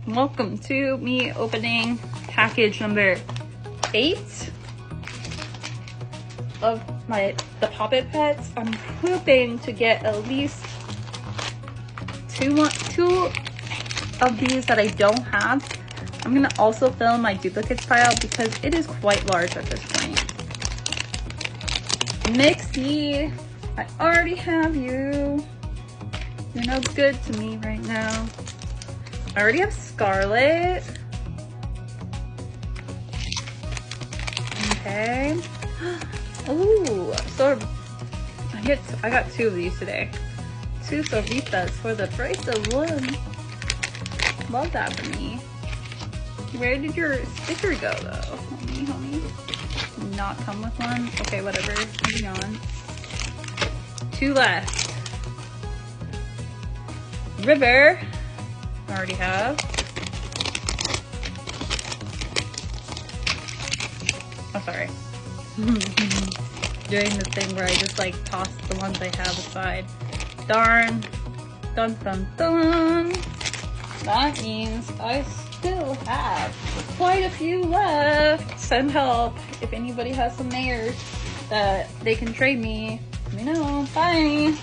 Welcome to me opening package number 8 of the Poppet Pets. I'm hoping to get at least two of these that I don't have. I'm gonna also fill my duplicates pile because it is quite large at this point. Mixie, I already have you. You're no good to me right now. I already have Scarlet. Okay. Ooh, so I got 2 of these today. 2 Sorbitas for the price of 1. Love that for me. Where did your sticker go though? Homie. Not come with one? Okay, whatever. Moving on. 2 left. River. I already have. Oh, sorry. Doing the thing where I just like toss the ones I have aside. Darn. Dun dun dun. That means I still have quite a few left. Send help if anybody has some mayors that they can trade me. Let me know. Bye.